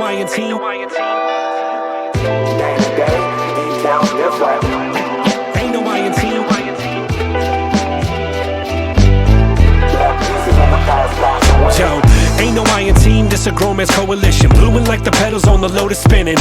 Hawaiian team. Day to day, details different. Ain't no Hawaiian team. Yo, ain't no Hawaiian team, this a grown man's coalition. Blooming like the petals on the lotus spinning.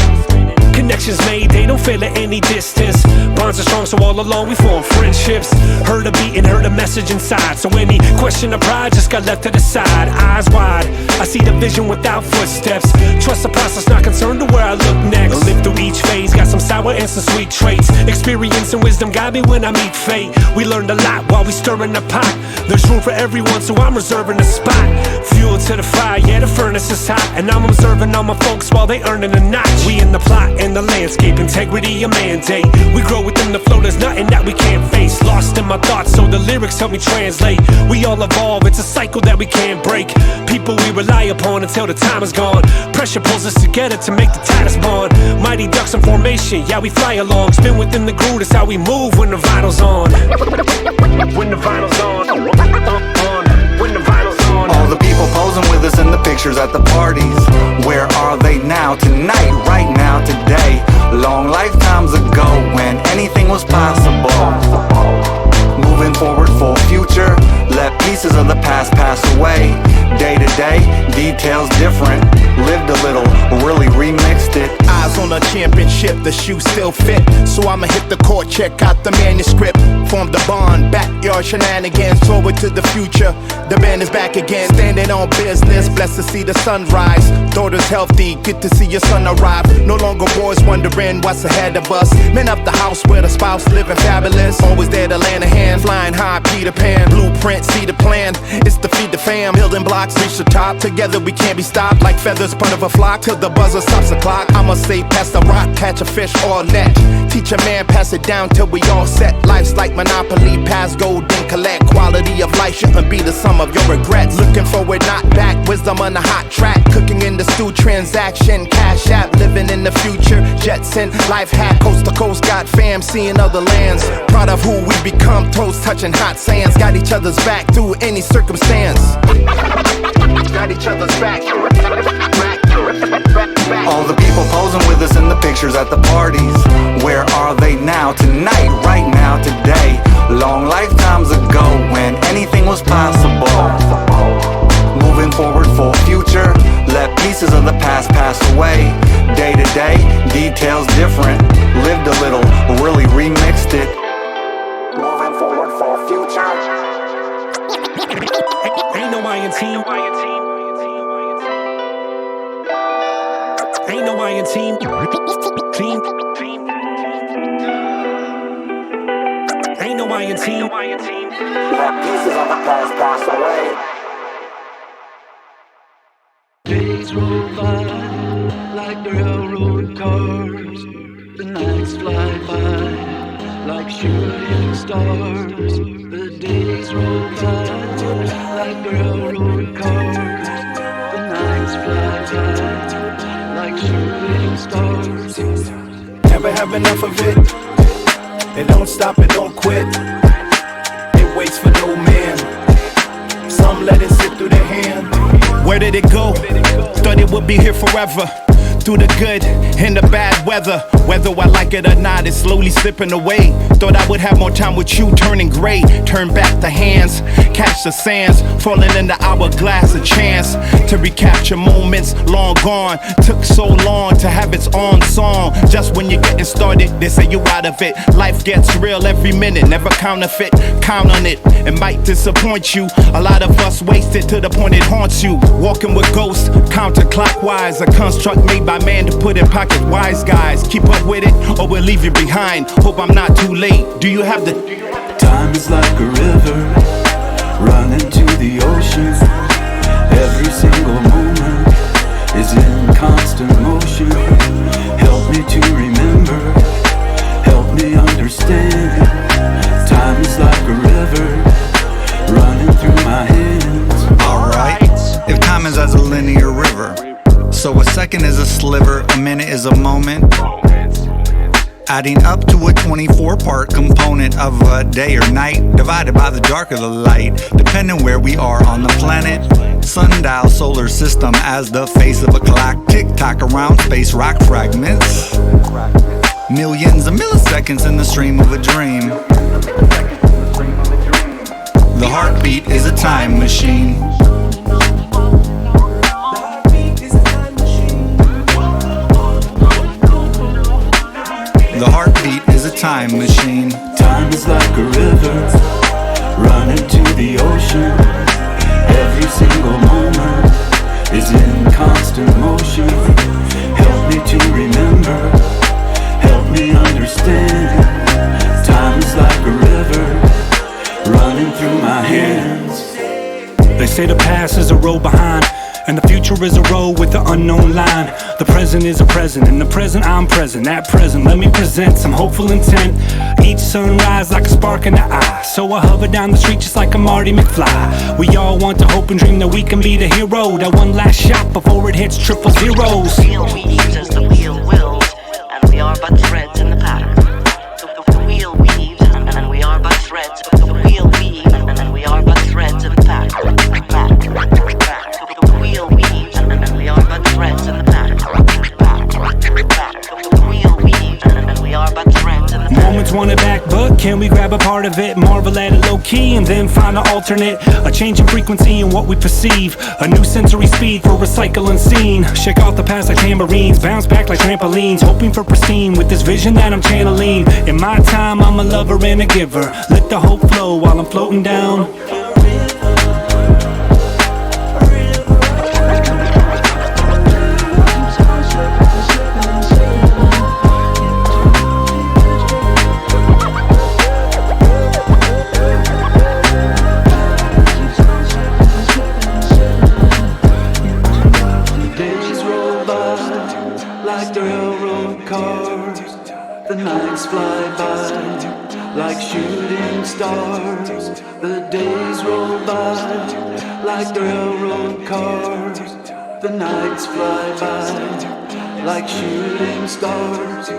Connections made, they don't feel at any distance. Bonds are strong, so all along we form friendships. Heard a beat and heard a message inside. So any question of pride just got left to the side. Eyes wide, I see the vision without footsteps. Trust the process, not concerned to where I look next. Live through each phase, got some sour and some sweet traits. Experience and wisdom guide me when I meet fate. We learned a lot while we stirring the pot. There's room for everyone, so I'm reserving a spot. Fuel to the fire, yeah, the furnace is hot. And I'm observing all my folks while they earning a notch. We in the plot and the landscape, integrity a mandate. We grow within the flow, there's nothing that we can't face. Lost in my thoughts, so the lyrics help me translate. We all evolve, it's a cycle that we can't break. People we rely upon until the time is gone. Pressure pulls us together to make the tightest bond. Mighty ducks in formation, yeah, we fly along. Spin within the groove, that's how we move when the vinyl's on. When the vinyl's on. When the vinyl's on. All the people posing with us in the pictures at the parties. Where are they now? Tonight, right now, today. Long lifetimes ago when anything was possible. Moving forward for future. Let pieces of the past pass away. Day to day, details different. Lived a little, really remixed it. Eyes on a championship, the shoe still fit. So I'ma hit the court, check out the manuscript. Form the bond, backyard shenanigans. Forward to the future, the band is back again. Standing on business, blessed to see the sunrise. Daughter's healthy, good to see your son arrive. No longer boys wondering what's ahead of us. Men up the house with a spouse living fabulous. Always there to lend a hand, flying high, Peter Pan. Blueprint, see the plan, it's to feed the fam. Building blocks, reach the top. Together we can't be stopped. Like feathers, part of a flock. Till the buzzer stops the clock. I'ma say pass the rock, catch a fish or net. Teach a man, pass it down till we all set. Life's like Monopoly, pass gold and collect. Quality of life shouldn't be the sum of your regrets. Looking forward, not back. Wisdom on the hot track. Cooking in the stew, transaction, cash app. Living in the future, Jetson, life hack. Coast to coast, got fam, seeing other lands. Proud of who we become, toes touching hot sands. Got each other's back through any circumstance. Got each other's back. All the people posing with us in the pictures at the parties. Where are they now? Tonight, right now, today. Long lifetimes ago when anything was possible. Moving forward for future. Let pieces of the past pass away. Day to day, details different. Lived a little, really remixed it. Moving forward for future. Ain't no Hawaiian team. Ain't no Hawaiian team. Ain't no Hawaiian team. Let pieces of the past pass away. Days roll by like railroad cars. The nights fly by like shooting stars. The days roll by like railroad cars. The nights fly by like shooting stars. Never have enough of it. It don't stop, it don't quit. It waits for no man. Some let it slip through their hand. Where did it go? Thought it would be here forever. Through the good and the bad weather. Whether I like it or not, it's slowly slipping away. Thought I would have more time with you, turning gray. Turn back the hands, catch the sands. Falling in the hourglass, a chance to recapture moments long gone. Took so long to have its own song. Just when you're getting started, they say you out of it. Life gets real every minute, never counterfeit. Count on it, it might disappoint you. A lot of us waste it to the point it haunts you. Walking with ghosts, counterclockwise. A construct made by man to put in pocket. Wise guys, keep up with it or we'll leave you behind. Hope I'm not too late. Do you have the Time is like a river running to the ocean. Every single moment is in constant motion. Help me to remember, help me understand. Time is like a river running through my hands. Alright, if time is as a linear river, so a second is a sliver, a minute is a moment. adding up to a 24-part component of a day or night, divided by the dark or the light, depending where we are on the planet. Sundial solar system as the face of a clock, tick-tock around space rock fragments. Millions of milliseconds in the stream of a dream. The heartbeat is a time machine. The heartbeat is a time machine. Time is like a river running to the ocean. Every single moment is in constant motion. Help me to remember, help me understand. Time is like a river running through my hands. They say the past is a road behind, and the future is a road with the unknown line. The present is a present, in the present I'm present. At present, let me present some hopeful intent. Each sunrise like a spark in the eye, so I hover down the street just like a Marty McFly. We all want to hope and dream that we can be the hero, that one last shot before it hits triple zeros. The wheel weaves as the wheel wills, and we are but threads in the pattern. The wheel weaves, and we are but threads. The wheel weaves, and we are but threads in the pattern. The wheel weaves, and we are but threads in the pattern. The wheel weaves, and we are but threads in the pattern. Moments want it back, but can we grab a part of it? Marvel at it low key and then find an alternate. A change in frequency in what we perceive. A new sensory speed for recycling scene. Shake off the past like tambourines, bounce back like trampolines. Hoping for pristine with this vision that I'm channeling. In my time, I'm a lover and a giver. Let the hope flow while I'm floating down. The nights fly by like shooting stars. The days roll by like railroad cars. The nights fly by like shooting stars.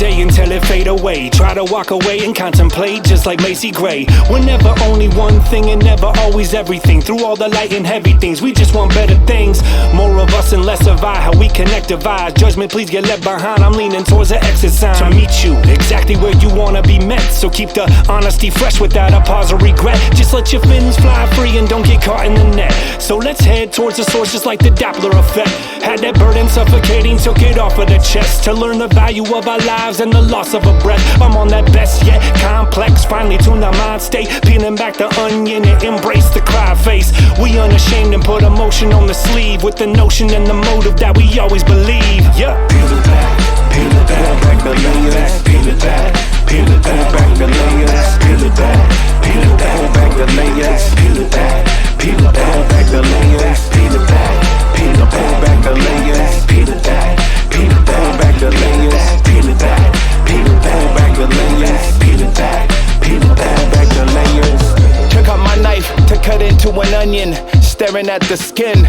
Until it fade away. Try to walk away and contemplate just like Macy Gray. We're never only one thing and never always everything. Through all the light and heavy things, we just want better things. More of us and less of I. How we connect divides. Judgment please get left behind. I'm leaning towards the exit sign to meet you exactly where you wanna be met. So keep the honesty fresh without a pause or regret. Just let your fins fly free and don't get caught in the net. So let's head towards the source just like the Doppler effect. Had that burden suffocating, took it off of the chest. To learn the value of our lives and the loss of a breath. I'm on that best yet complex. Finally tune the mind state. Peeling back the onion and embrace the cry face. We unashamed and put emotion on the sleeve. With the notion and the motive that we always believe. Yeah. Peel it back, peel it back, back the layers. Peel it back, peel it back, back the layers. Peel it back, peel it back, back the layers. Peel it back, peel it back, back the layers. Peel it back, peel it back, back the layers. Peel it back, peel it back, back the layers. Peel it back, peel it back, back the layers. Peel it back, peel it back, back the layers. Took out my knife to cut into an onion, staring at the skin.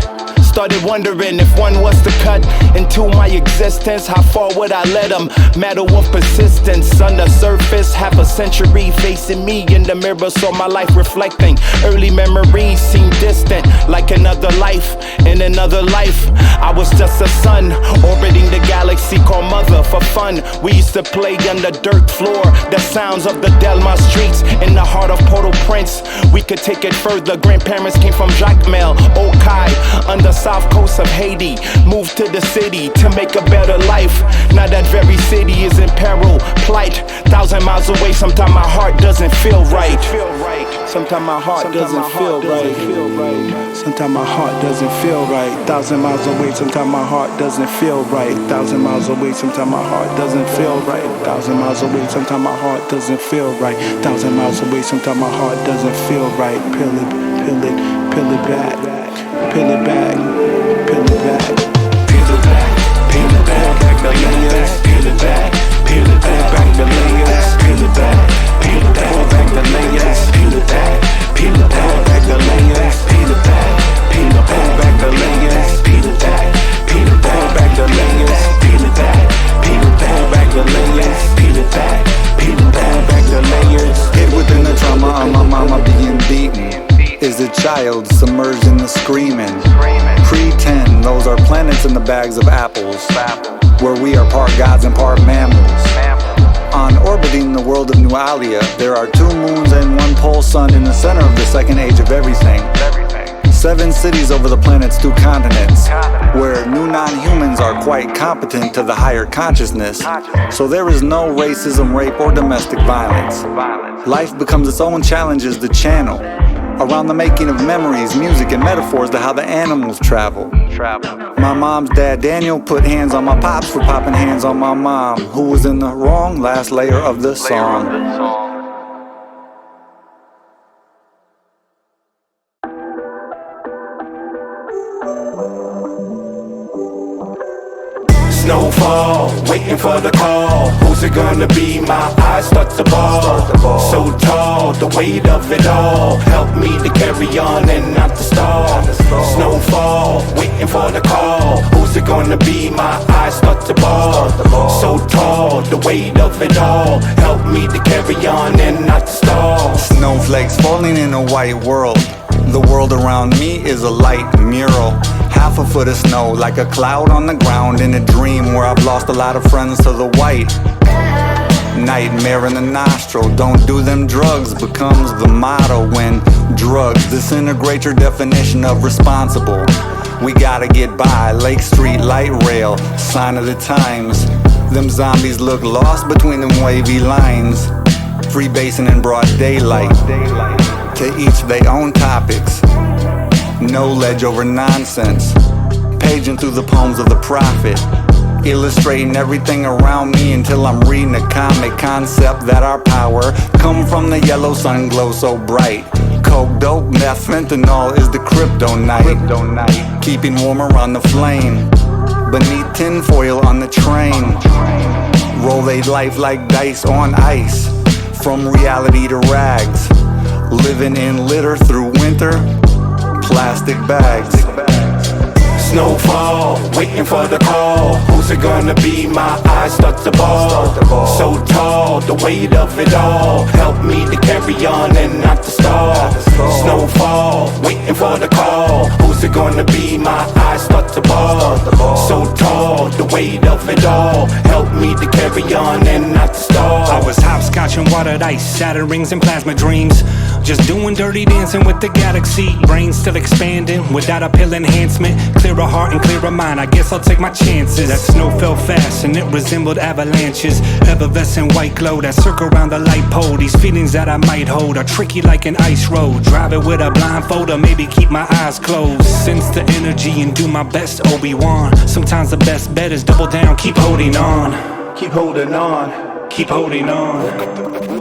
Started wondering if one was to cut into my existence, how far would I let them? Matter of persistence. On the surface, half a century facing me in the mirror, saw my life reflecting. Early memories seem distant, like another life. In another life, I was just a son, orbiting the galaxy called Mother for fun. We used to play on the dirt floor, the sounds of the Delmar streets, in the heart of Port-au-Prince. We could take it further. Grandparents came from BlackMail, Okai, on the south coast of Haiti. Moved to the city to make a better life. Now that very city is in peril, plight. 1,000 miles away, sometimes my heart doesn't feel right. Sometimes my heart doesn't feel right. Sometimes my heart doesn't feel right. 1,000 miles away, sometimes my heart doesn't feel right. 1,000 miles away, sometimes my heart doesn't feel right. 1,000 miles away, sometimes my heart doesn't feel right. 1,000 miles away, sometimes my heart doesn't feel right. Peel it back. Peel it back. Peel it back. Peel it back. Peel it back. Peel it back the layers. Peel it back. Peel it back the layers. Peel it back. Peel it back the layers. Peel it back. Peel it back the layers. Peel it back. Peel it back the layers. Peel it back. Peel it back the layers. Peel it back. Peel it back the layers. Peel it back. Peel it back the layers. Hid within the trauma of my mama being beaten is a child submerged in the screaming. Pretend those are planets in the bags of apples, where we are part gods and part mammals. On orbiting the world of New Alia, there are 2 moons and 1 pole sun in the center of the second age of everything. 7 cities over the planet's 2 continents, where new non-humans are quite competent to the higher consciousness. So there is no racism, rape, or domestic violence. Life becomes its own challenges to channel, around the making of memories, music, and metaphors to how the animals travel. My mom's dad, Daniel, put hands on my pops for popping hands on my mom, who was in the wrong last layer of the song. Snowfall, waiting for the call. Who's it gonna be? My eyes start to ball. So tall, the weight of it all. Help me to carry on and not to stall. Snowfall, waiting for the call. Who's it gonna be? My eyes start to ball. So tall, the weight of it all. Help me to carry on and not to stall. Snowflakes falling in a white world. The world around me is a light mural. Half a foot of snow, like a cloud on the ground in a dream where I've lost a lot of friends to the white. Nightmare in the nostril, don't do them drugs becomes the motto when drugs disintegrate your definition of responsible. We gotta get by, Lake Street light rail, sign of the times. Them zombies look lost between them wavy lines. Freebasing in broad daylight, to each their own topics. No ledge over nonsense, paging through the poems of the prophet, illustrating everything around me until I'm reading a comic concept that our power come from the yellow sun glow so bright. Coke, dope, meth, fentanyl is the kryptonite, keeping warm around the flame, beneath tinfoil on the train. Roll they life like dice on ice, from reality to rags, living in litter through winter, plastic bags. Snowfall, waiting for the call. Who's it gonna be? My eyes start to ball. So tall, the weight of it all. Help me to carry on and not to stall. Snowfall, waiting for the call. Who's it gonna be? My eyes start to ball. So tall, the weight of it all. Help me to carry on and not to stall. I was hopscotch and watered ice, Saturn rings and plasma dreams. Just doing dirty dancing with the galaxy. Brain still expanding without a pill enhancement. Clearer heart and clearer mind, I guess I'll take my chances. That snow fell fast and it resembled avalanches. Effervescent white glow that circle around the light pole. These feelings that I might hold are tricky like an ice road. Drive it with a blindfold or maybe keep my eyes closed. Sense the energy and do my best, Obi-Wan. Sometimes the best bet is double down, keep holding on. Keep holding on. Keep holding on.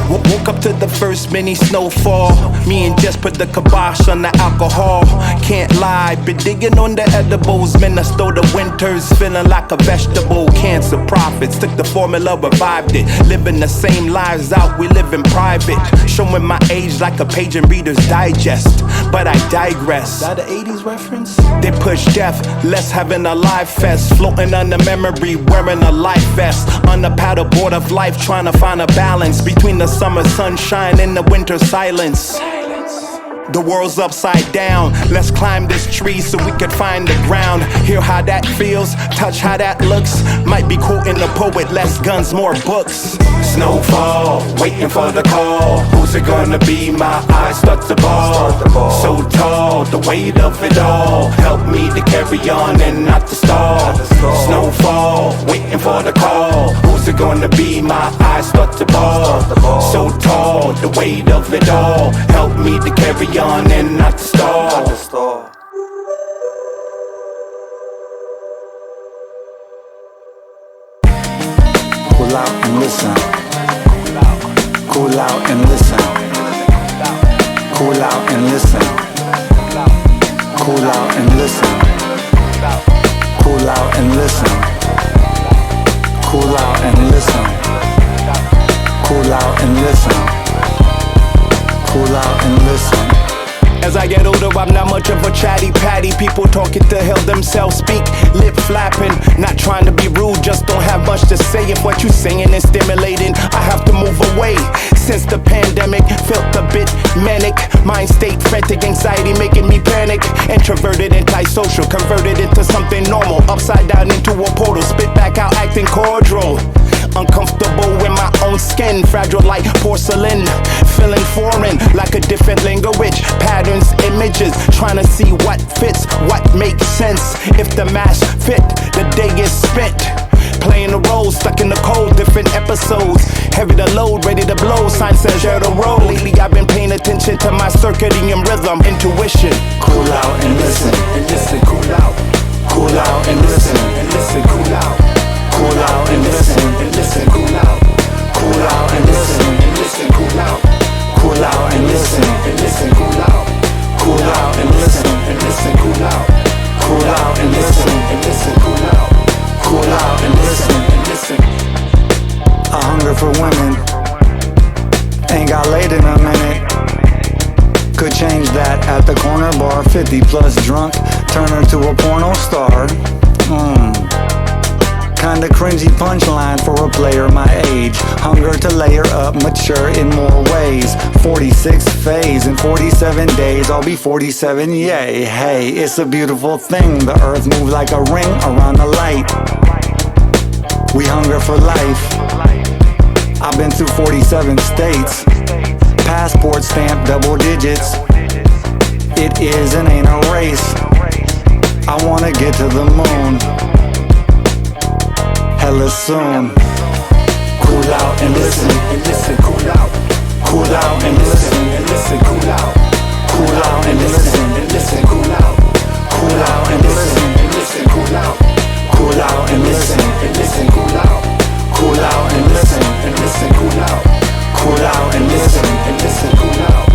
Woke up to the first mini snowfall. Me and Jess put the kibosh on the alcohol. Can't lie, been digging on the edibles. Man, I stole the winters, feeling like a vegetable. Cancer prophets, took the formula, revived it. Living the same lives out, we live in private. Showing my age like a page in Reader's Digest. But I digress. Is that an 80s reference? They push death, less having a live fest. Floating under memory, wearing a life vest. On the paddleboard of life, trying to find a balance between the summer sunshine and the winter silence. The world's upside down. Let's climb this tree so we could find the ground. Hear how that feels, touch how that looks. Might be quoting the poet, less guns, more books. Snowfall, waiting for the call. Who's it gonna be? My eyes start to ball. So tall, the weight of it all. Help me to carry on and not to stall. Snowfall, waiting for the call. Who's it gonna be? My eyes start to ball. So tall, the weight of it all. Help me to carry on and not to stall. Cool out and listen. Cool out and listen. Cool out and listen. Cool out and listen. Cool out and listen. Cool out and listen. Cool out and listen. Cool out and listen. As I get older, I'm not much of a chatty patty. People talking to hell themselves speak, lip flapping. Not trying to be rude, just don't have much to say. If what you saying is stimulating, I have to move away. Since the pandemic, felt a bit manic. Mind state, frantic anxiety making me panic. Introverted, antisocial, converted into something normal. Upside down into a portal, spit back out acting cordial. Uncomfortable in my own skin, fragile like porcelain. Feeling foreign like a different language. Patterns, images, trying to see what fits, what makes sense. If the mask fit, the day is spent playing a role, stuck in the cold, different episodes. Heavy to load, ready to blow, sign says share the road. Lately I've been paying attention to my circadian rhythm, intuition. Cool out and listen. And listen, cool out. Cool out and listen. And listen, cool out. Cool out and listen. And listen, cool out. Cool out and listen. And listen, cool out. Cool out and listen. And listen, cool out. Cool out and listen. And listen, cool out. Cool out and listen. And listen, cool out. Cool out and listen. And listen. A hunger for women. Ain't got laid in a minute. Could change that at the corner bar. 50 plus drunk, turn her to a porno star. Kinda cringy punchline for a player my age. Hunger to layer up, mature in more ways. 46 phase in 47 days, I'll be 47, yay. Hey, it's a beautiful thing. The earth moves like a ring around the light. We hunger for life. I've been through 47 states. Passport stamp double digits. It is and ain't a race. I wanna get to the moon hella soon. Cool out and listen. And listen, cool out. Cool out and listen. And listen, cool out. Cool out and listen. And listen, cool out. Cool out and listen. And listen, cool out. Cool out and listen. And listen, cool out. Cool out and listen. And listen, cool out. Cool out and listen. And listen, cool out.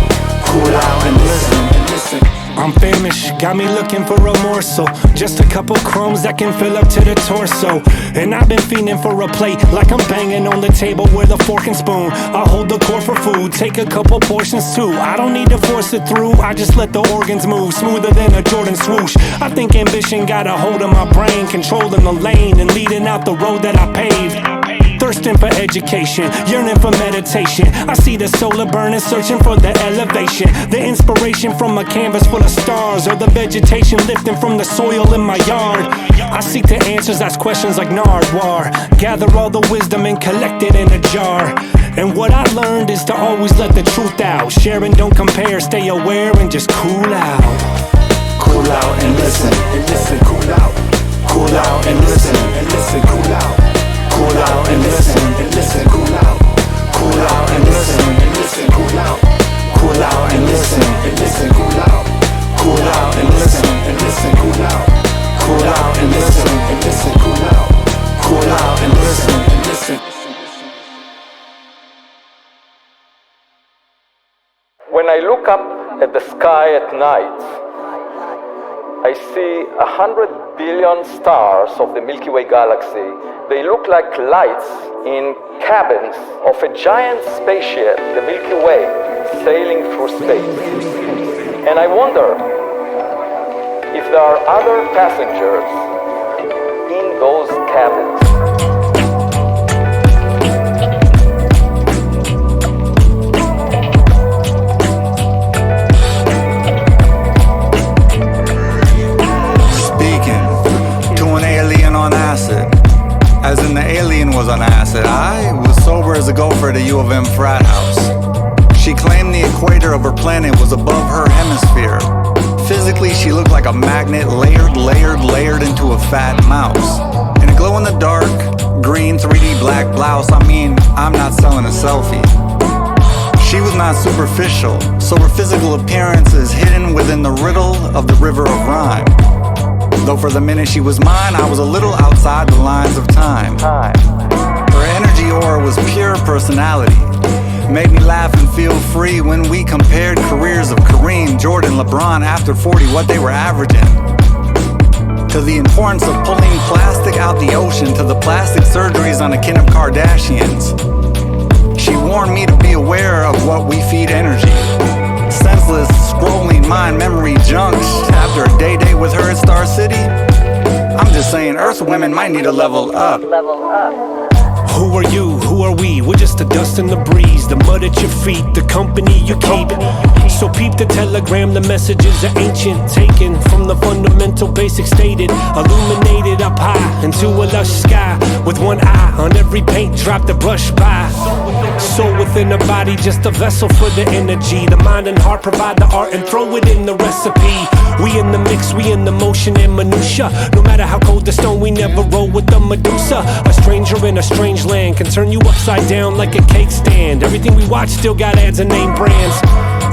Cool out and listen. And listen. I'm famished, got me looking for a morsel. Just a couple crumbs that can fill up to the torso. And I've been feeding for a plate, like I'm banging on the table with a fork and spoon. I hold the core for food, take a couple portions too. I don't need to force it through, I just let the organs move, smoother than a Jordan swoosh. I think ambition got a hold of my brain, controlling the lane and leading out the road that I paved. Thirsting for education, yearning for meditation. I see the solar burning, searching for the elevation. The inspiration from a canvas full of stars, or the vegetation lifting from the soil in my yard. I seek the answers, ask questions like Nardwar. Gather all the wisdom and collect it in a jar. And what I learned is to always let the truth out. Share and don't compare, stay aware and just cool out. Cool out and listen. And listen, cool out. Cool out and listen. And listen, cool out. Cool out and listen. And listen, cool out. Cool out and listen. And listen, cool out. Cool out and listen. And listen, cool out. Cool out and listen. And listen, cool out. Cool out and listen. And listen, cool out. Cool out and listen. And listen. When I look up at the sky at night, I see 100 billion stars of the Milky Way galaxy. They look like lights in cabins of a giant spaceship, the Milky Way, sailing through space. And I wonder if there are other passengers in those cabins. On acid, as in the alien was on acid. I was sober as a gopher at a U of M frat house. She claimed the equator of her planet was above her hemisphere. Physically, she looked like a magnet layered into a fat mouse. In a glow-in-the-dark, green 3D black blouse. I mean, I'm not selling a selfie. She was not superficial, so her physical appearance is hidden within the riddle of the river of rhyme. Though for the minute she was mine, I was a little outside the lines of time. Her energy aura was pure personality. Made me laugh and feel free when we compared careers of Kareem, Jordan, LeBron after 40, what they were averaging. To the importance of pulling plastic out the ocean, to the plastic surgeries on a kin of Kardashians. She warned me to be aware of what we feed energy. Senseless, scrolling mind memory junk after a day with her at Star City. I'm just saying Earth women might need to level up. Who are you? Who are we? We're just the dust in the breeze, the mud at your feet, the company you keep. So peep the telegram, the messages are ancient, taken from the fundamental basics stated, illuminated up high into a lush sky, with one eye on every paint drop the brush by. Soul within the body, just a vessel for the energy. The mind and heart provide the art and throw it in the recipe. We in the mix, we in the motion and minutia. No matter how cold the stone, we never roll with the Medusa. A stranger in a strange land can turn you upside down like a cake stand. Everything we watch still got ads and name brands.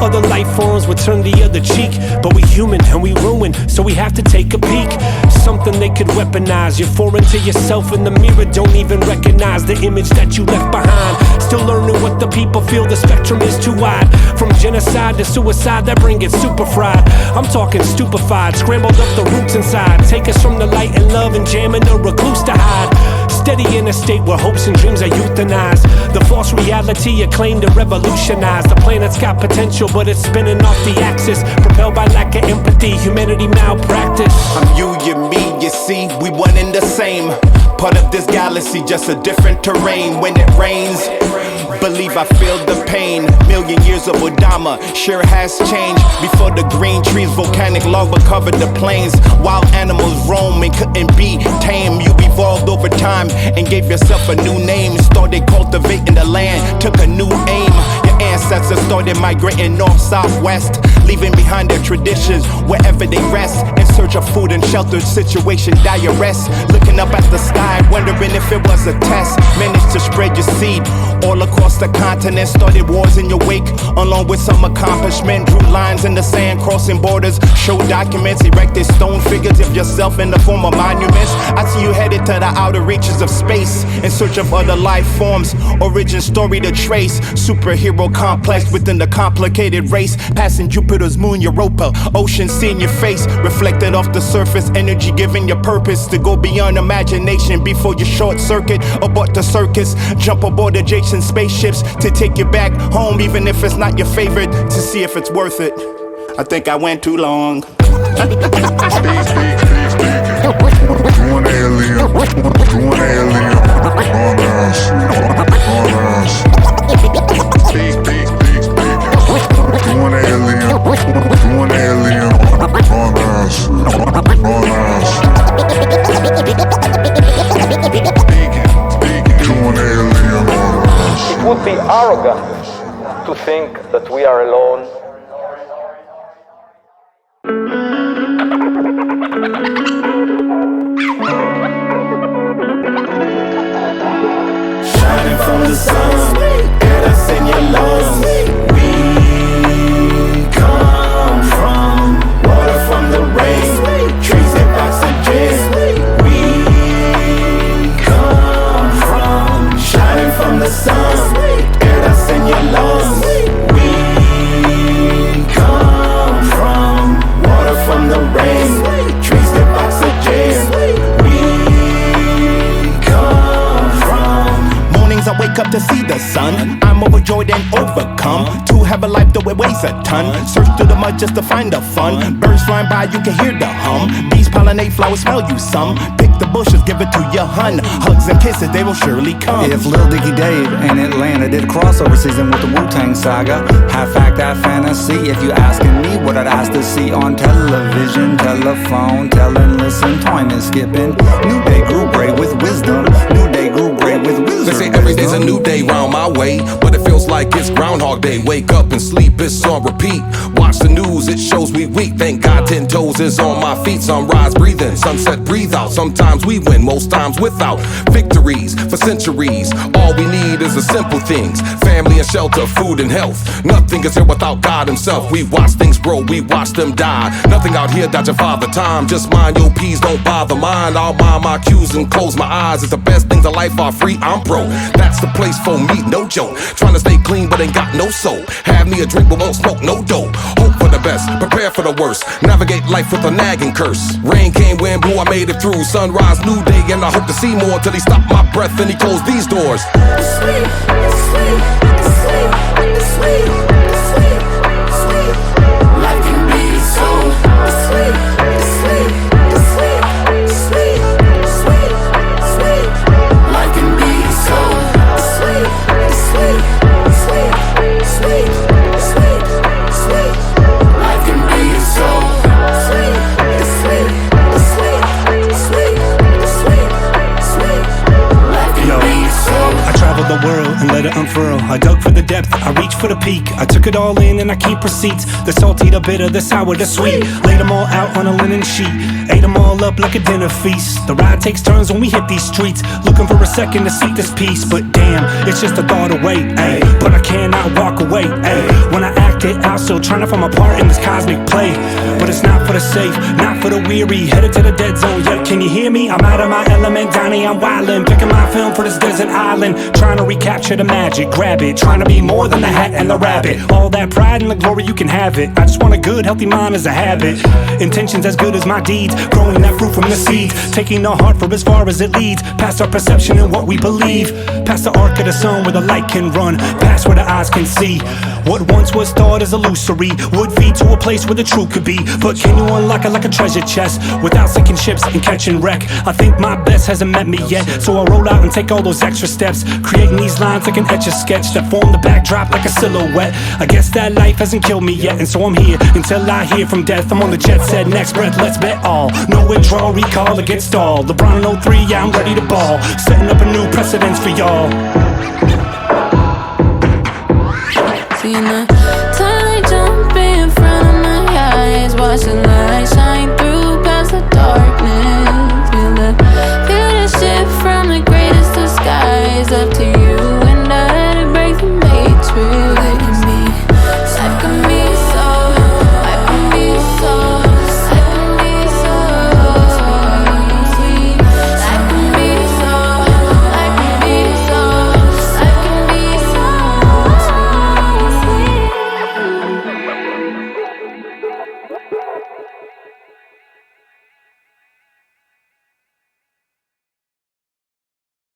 Other life forms would turn the other cheek, but we human and we ruin, so we have to take a peek. Something they could weaponize. You're foreign to yourself in the mirror, don't even recognize the image that you left behind. Still learning what the people feel, the spectrum is too wide. From genocide to suicide, that brain gets super fried. I'm talking stupefied, scrambled up the roots inside. Take us from the light and love and jam in a recluse to hide. Steady in a state where hopes and dreams are euthanized. The false reality acclaimed to revolutionize. The planet's got potential, but it's spinning off the axis. Propelled by lack of empathy, humanity malpractice. I'm you, you're me, you see, we one and the same. Part of this galaxy, just a different terrain. When it rains, believe I feel the pain. Million years of Odama sure has changed. Before the green trees, volcanic lava covered the plains. Wild animals roam and couldn't be tamed. You evolved over time and gave yourself a new name. Started cultivating the land, took a new aim. Your ancestors started migrating north, south, west, leaving behind their traditions wherever they rest. In search of food and shelter, situation dire rest. Looking up at the sky, wondering if it was a test. Managed to spread your seed all across the continent. Started wars in your wake, along with some accomplishment. Drew lines in the sand, crossing borders. Showed documents, erected stone figures of yourself in the form of monuments. I see you headed to the outer reaches of space, in search of other life forms. Origin story to trace. Superhero complex within the complicated race. Passing Jupiter's moon, Europa. Ocean seeing your face, reflected off the surface. Energy giving you purpose to go beyond imagination before you short circuit. Abort the circus, jump aboard adjacent spaceships to take you back home, even if it's not your favorite, to see if it's worth it. I think I went too long. Doing alien on us, Doing alien on us, Doing alien on us. It would be arrogant to think that we are alone. Shining from the sun, get us in your lungs. We come from water from the rain, trees and oxygen. We come from shining from the sun, get us in your lungs. We come from water from the rain, trees and oxygen. I wake up to see the sun. I'm overjoyed and overcome to have a life that weighs a ton. Search through the mud just to find the fun. Birds flying by, you can hear the hum. Bees pollinate flowers, smell you some. Pick the bushes, give it to your hun. Hugs and kisses, they will surely come. If Lil Dicky Dave in Atlanta did crossover season with the Wu-Tang Saga, half fact, half fantasy. If you asking me what I'd ask to see on television, telephone, telling, listen, toying and skipping. New day grew great with wisdom. New day grew great with wisdom. They say every day's always a new day round my way, but it feels like it's Groundhog Day. Wake up and sleep, it's on repeat. Watch the news, it shows we weak. Thank God 10 toes is on my feet. Sunrise, breathe in, sunset, breathe out. Sometimes we win, most times without victories for centuries. All we need is the simple things: family and shelter, food and health. Nothing is here without God himself. We watch things grow, we watch them die. Nothing out here dodging father time. Just mind your P's, don't bother mine. I'll mind my cues and close my eyes. It's the best things in life are free, I'm pro. That's the place for me, no joke. Trying to stay clean but ain't got no soul. Have me a drink but won't smoke no dope. Hope for the best, prepare for the worst. Navigate life with a nagging curse. Rain came, wind blew, I made it through. Sunrise, new day, and I hope to see more till he stopped my breath and he closed these doors. It's sweet, it's sweet, it's sweet, it's sweet, it's sweet, it's sweet. Life can be so sweet, it's sweet, it's sweet, it's sweet, it's sweet, it's sweet. Life can be so sweet, it's sweet, it's sweet, it's sweet, it's sweet, it's sweet. Life can be so sweet, it's sweet, it's sweet, it's sweet, it's sweet, it's sweet. Life can be so. I traveled the world and let it unfurl. I dug for the depth, I reached for the peak. I took it all in and I keep receipts. The salty, the bitter, the sour, the sweet. Laid them all out on a linen sheet. Ate them all up like a dinner feast. The ride takes turns when we hit these streets. Looking for a second to seek this peace. But damn, it's just a thought away, ayy. But I cannot walk away, ayy. When I act it out, still trying to find my part in this cosmic play. But it's not for the safe, not for the weary. Headed to the dead zone, yeah, can you hear me? I'm out of my element, Donnie, I'm wildin'. Picking my film for this desert island. Trying to recapture the magic, grab it. Trying to be more than the hat and the rabbit. All that pride and the glory, you can have it. I just want a good, healthy mind as a habit. Intentions as good as my deeds. Growing that fruit from the seeds. Taking the heart for as far as it leads. Past our perception and what we believe. Past the arc of the sun where the light can run. Past where the eyes can see. What once was thought as illusory would feed to a place where the truth could be. But can you unlock it like a treasure chest without sinking ships and catching wreck? I think my best hasn't met me yet, so I'll roll out and take all those extra steps. Creating these lines like an etch-a-sketch that form the backdrop like a silhouette. I guess that life hasn't killed me yet, and so I'm here until I hear from death. I'm on the jet set, next breath, let's bet all. No withdrawal, recall, or get stalled. LeBron in 03, yeah, I'm ready to ball. Setting up a new precedence for y'all. Seeing the sunlight jump in front of my eyes. Watch the light shine through past the dark.